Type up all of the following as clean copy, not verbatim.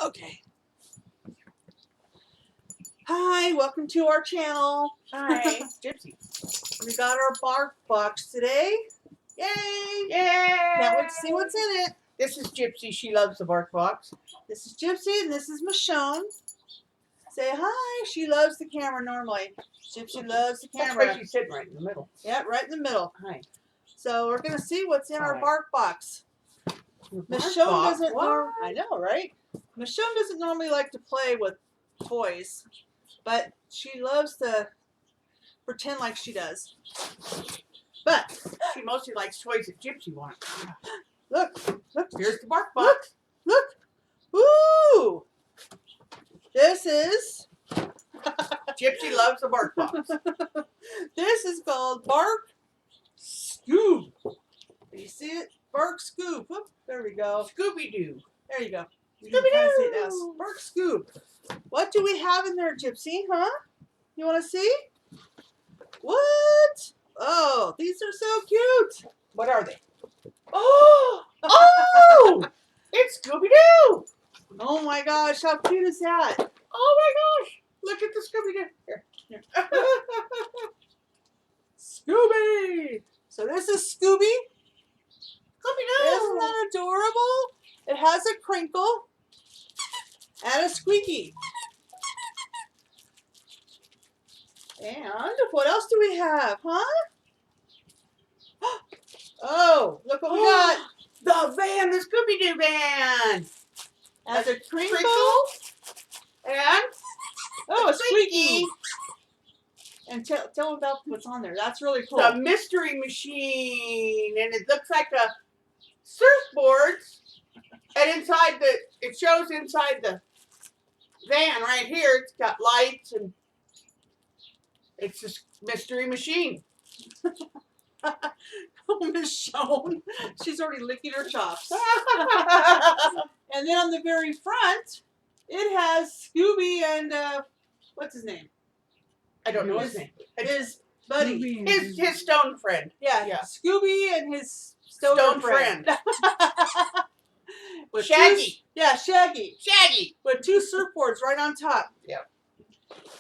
Okay. Hi, welcome to our channel. Hi, Gypsy. We got our Barkbox today. Yay! Yay! Can't wait to see what's in it. This is Gypsy. She loves the Barkbox. This is Gypsy and this is Michonne. Say hi. She loves the camera normally. Gypsy loves the That's camera. why she's sitting right in the middle. Yeah, right in the middle. Hi. So we're gonna see what's in our Hi. Barkbox. Michonne doesn't. I know, right? Michonne doesn't normally like to play with toys, but she loves to pretend like she does. But She mostly likes toys that Gypsy wants. look, Here's the Barkbox. look. Woo! This is Gypsy loves the Barkbox. this is called Bark Scoop. You see it? Bark Scoop. Whoop, there we go. Scooby-Doo. There you go. You can kinda see it now. Bark Scoop. What do we have in there, Gypsy? Huh? You want to see? What? Oh, these are so cute. What are they? Oh! Oh! It's Scooby-Doo! Oh my gosh, how cute is that? Oh my gosh! Look at the Scooby-Doo. Here. Scooby! So this is Scooby. Scooby-Doo! Isn't that adorable? It has a crinkle and a squeaky. And what else do we have, huh? Oh, look what we got. The van, the Scooby-Doo van. Has a crinkle And oh, a squeaky. And tell them about what's on there. That's really cool. the mystery machine. And it looks like a surfboard. And inside it shows inside the van right here, it's got lights and it's a mystery machine. Oh, Michonne. She's already licking her chops. And then on the very front, it has Scooby and what's his name? I don't know his name. His buddy. His stone friend. Yeah. Scooby and his stone friend. With Shaggy. Shaggy. Shaggy. With two surfboards right on top. Yep.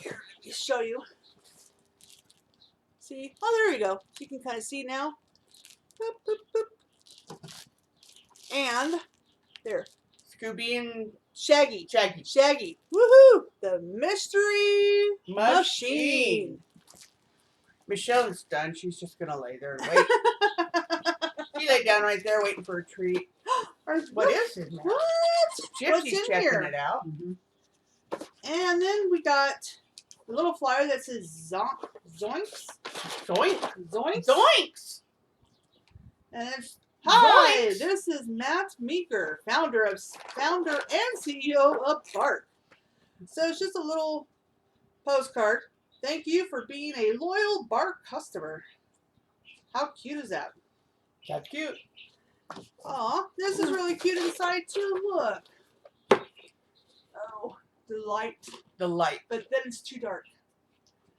Here, let me show you. See? Oh, there you go. You can kind of see now. Boop, boop, boop. And there. Scooby and Shaggy. Shaggy. Shaggy. Woohoo! The mystery machine. Michonne's done. She's just going to lay there and wait. She laid down right there waiting for a treat. What is it now? What? What's Gypsy's in checking here? it out. And then we got a little flyer that says Zoinks. Zoink. Zoinks. Zoinks. And it's hi, Zoinks. this is Matt Meeker, founder and CEO of Bark. So it's just a little postcard. Thank you for being a loyal Bark customer. How cute is that? That's cute. Aw, this is really cute inside too. Look. Oh, the light. The light. But then it's too dark.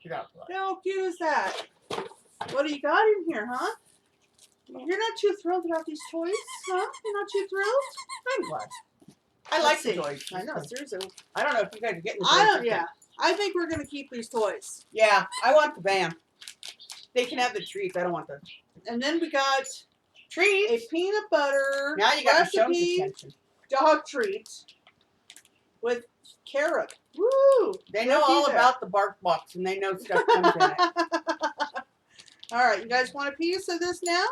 Get out the light. How cute is that? What do you got in here, huh? You're not too thrilled about these toys, huh? You're not too thrilled? I'm glad. I like the toys. I know, seriously. I don't know if you guys are getting the toys. I don't, yeah. I think we're going to keep these toys. Yeah, I want the van. They can have the treats. I don't want the And then we got treats. a peanut butter Now you got Michonne's recipe attention. dog treat with carrot. Woo! They know Looky all there. about the Barkbox and they know stuff comes in it. All right, you guys want a piece of this now?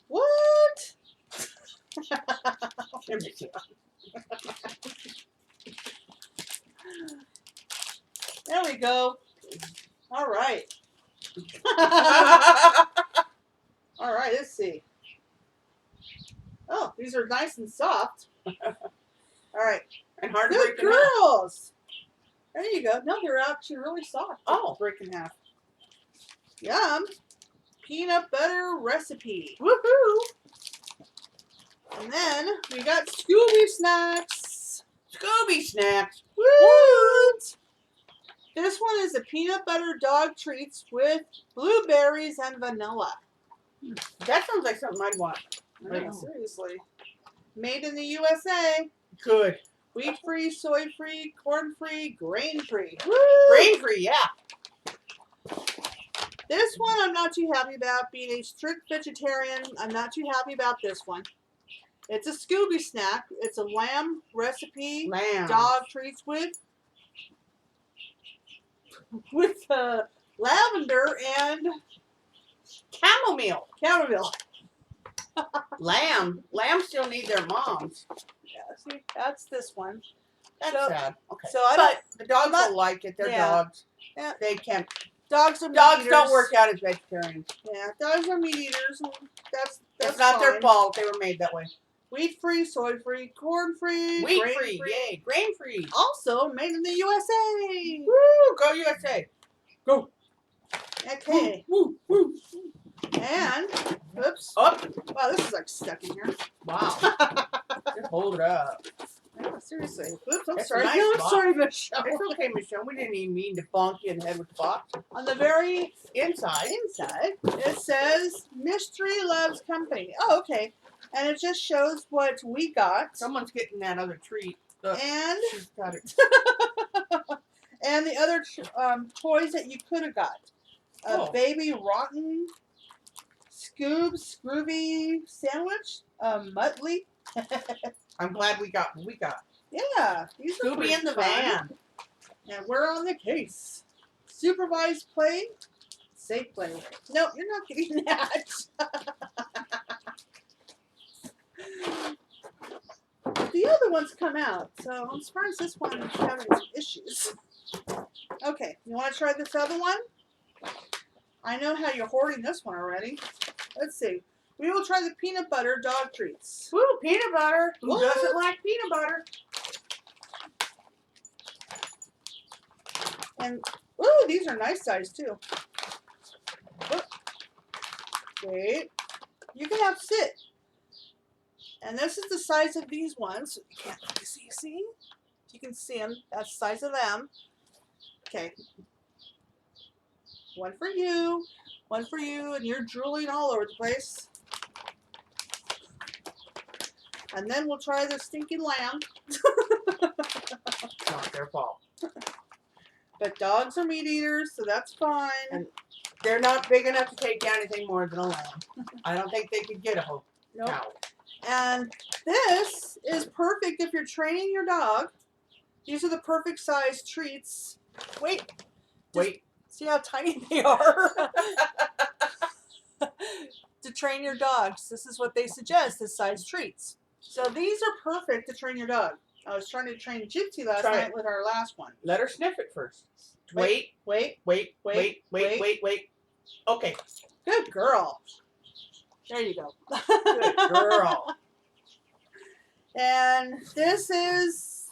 What? Let me see. There we go. All right. All right, let's see. Oh, these are nice and soft. All right. And hard to Good break in half. girls. There you go. No, they're actually really soft. Oh. Break in half. Yum. Peanut butter recipe. Woohoo! And then we got Scooby snacks. Scooby snacks. What? This one is a peanut butter dog treats with blueberries and vanilla. That sounds like something I'd want. I know, seriously. Made in the USA. Good. Wheat-free, soy-free, corn-free, grain-free. Grain-free, yeah. This one I'm not too happy about. Being a strict vegetarian, I'm not too happy about this one. It's a Scooby snack. It's a lamb recipe. Lamb. Dog treats with lavender and Chamomile. chamomile. Lamb. Lambs still need their moms. Yeah, see, that's this one. That's So- sad. Okay. So I But the dogs I'm not- will like it. They're yeah. dogs. Yeah. They can't. dogs are meat Dogs eaters. don't work out as vegetarians. Yeah, dogs are meat eaters. And that's It's not their fine. fault. They were made that way. Wheat-free, soy-free, corn-free, Wheat-free. grain-free. Yay. Grain-free. Also made in the USA. Woo. Go USA. Go. Okay. Woo. Woo. And, oops. Oh. Wow, this is like stuck in here. Wow. Just hold it up. Yeah, seriously. Oops, I'm That's sorry. a nice No, I'm box. sorry, Michelle. It's okay, Michonne. We didn't even mean to bonk you in the head with the box. On the very Inside. inside, it says Mystery Loves Company. Oh, okay. And it just shows what we got. Someone's getting that other treat. Look, And she's got it. and the other toys that you could have got. A Oh. Baby Rotten Scoob Scrooby Sandwich. A Muttley. I'm glad we got what we got. Yeah. These are Scooby pretty in the fun. van. And we're on the case. Supervised play. Safe play. No, you're not getting that. The other ones come out, so I'm surprised this one is having some issues. Okay, you want to try this other one? I know how you're hoarding this one already. Let's see. We will try the peanut butter dog treats. Woo, peanut butter. Who What? doesn't like peanut butter? And, ooh, these are nice size too. Oop. Wait. You can have sit. And this is the size of these ones. You can't really see? You can see them. That's the size of them. Okay. One for you, and you're drooling all over the place. And then we'll try the stinking lamb. It's not their fault. But dogs are meat eaters, so that's fine. And they're not big enough to take down anything more than a lamb. I don't think they could get a whole Nope. cow. And this is perfect if you're training your dog. These are the perfect size treats. Wait. Wait. See how tiny they are? To train your dogs. This is what they suggest, this size treats. So these are perfect to train your dog. I was trying to train Gypsy last Try night it. with our last one. Let her sniff it first. Wait. Wait. Okay. Good girl. There you go. Good girl. And this is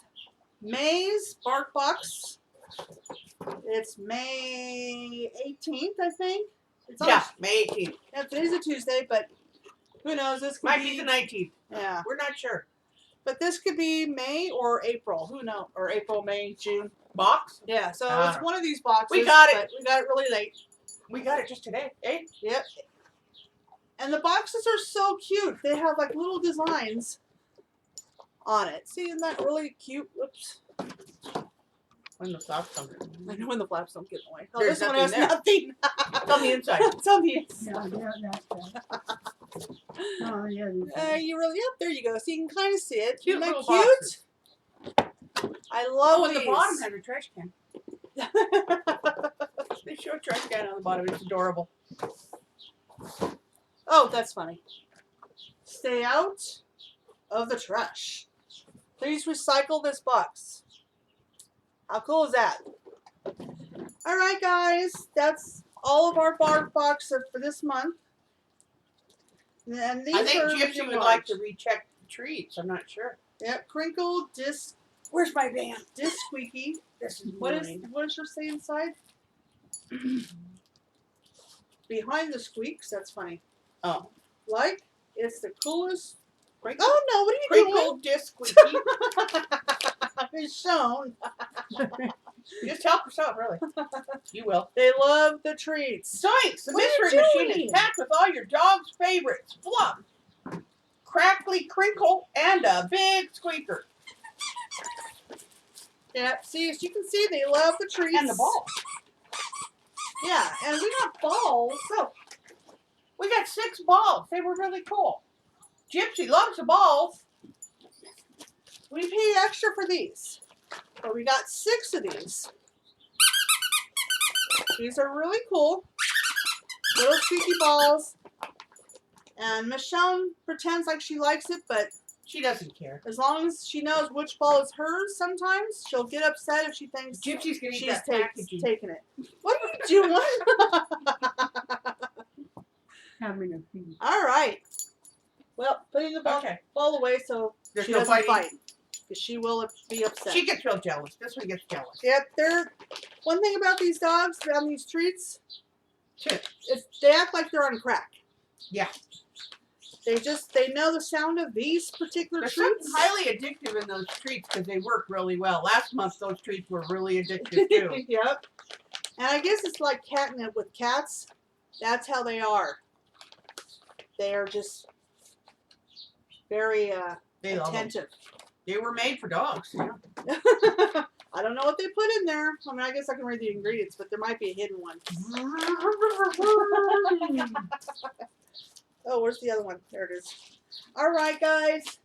May's Barkbox. It's May 18th, I think. It's on Yeah, May 18th. Yeah, today's a Tuesday, but who knows? This could Might be the 19th. Yeah, We're not sure. but this could be May or April. Who knows? Or April, May, June. Box? Yeah, so Ah. it's one of these boxes. We got it. But we got it really late. We got it just today. Eh? Yep. And the boxes are so cute. They have like little designs on it. See, isn't that really cute? Whoops. When the flaps come I know when the flaps don't get in the way. Oh, There's this one has nothing there. nothing. It's on the inside. It's on the inside. Yeah, that's that. Oh, yeah. You really, yep, there you go. So you can kind of see it. Cute Isn't that little boxes. I love Oh, and these. the bottom has a trash can. They show a trash can on the bottom. It's adorable. Oh, that's funny. Stay out of the trash. Please recycle this box. How cool is that? All right, guys. That's all of our Barkbox for this month. And these I think are Gypsy medium would like large. to recheck the treats. I'm not sure. Yep, crinkle, disc, Where's my van? disc squeaky. This is What mine. does yours say inside? Behind the squeaks. That's funny. Oh. Like, it's the coolest. Crinkle, Oh no! What are you crinkle disc squeaky. doing? It's shown. Just help yourself, really. You will. They love the treats. Zoinks! The What are you mystery machine doing? is packed with all your dog's favorites. Fluff, crackly crinkle and a big squeaker. Yeah, see, as you can see, they love the treats. And the ball. Yeah, and we got balls. So, we got 6 balls. They were really cool. Gypsy loves the balls. We paid extra for these, but we got 6 of these. These are really cool. Little squeaky balls. And Michonne pretends like she likes it, but She doesn't care. as long as she knows which ball is hers, sometimes she'll get upset if she thinks Gypsy's going to eat she's that packaging. taking it. What are you doing? Having a feed. All right. Well, putting the ball, Okay. ball away so There's she no doesn't fighting. fight. Because she will be upset. She gets real jealous. This one gets jealous. Yep, they're one thing about these dogs on these treats Too. is they act like they're on crack. Yeah. They know the sound of these particular There's something treats. highly addictive in those treats because they work really well. Last month, those treats were really addictive too. Yep. And I guess it's like catnip with cats. That's how they are. They are just very They love them. attentive. They were made for dogs. Yeah. I don't know what they put in there. I mean, I guess I can read the ingredients, but there might be a hidden one. Oh, where's the other one? There it is. All right, guys.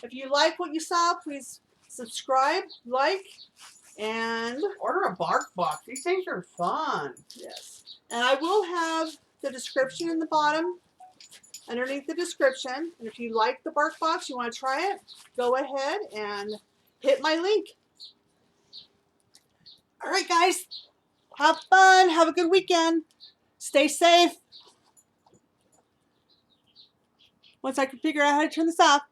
If you like what you saw, please subscribe, like, and Order a Barkbox. These things are fun. yes. And I will have the description in the bottom, underneath the description. And if you like the Barkbox, you want to try it, go ahead and hit my link. All right, guys. Have fun. Have a good weekend. Stay safe. Once I can figure out how to turn this off.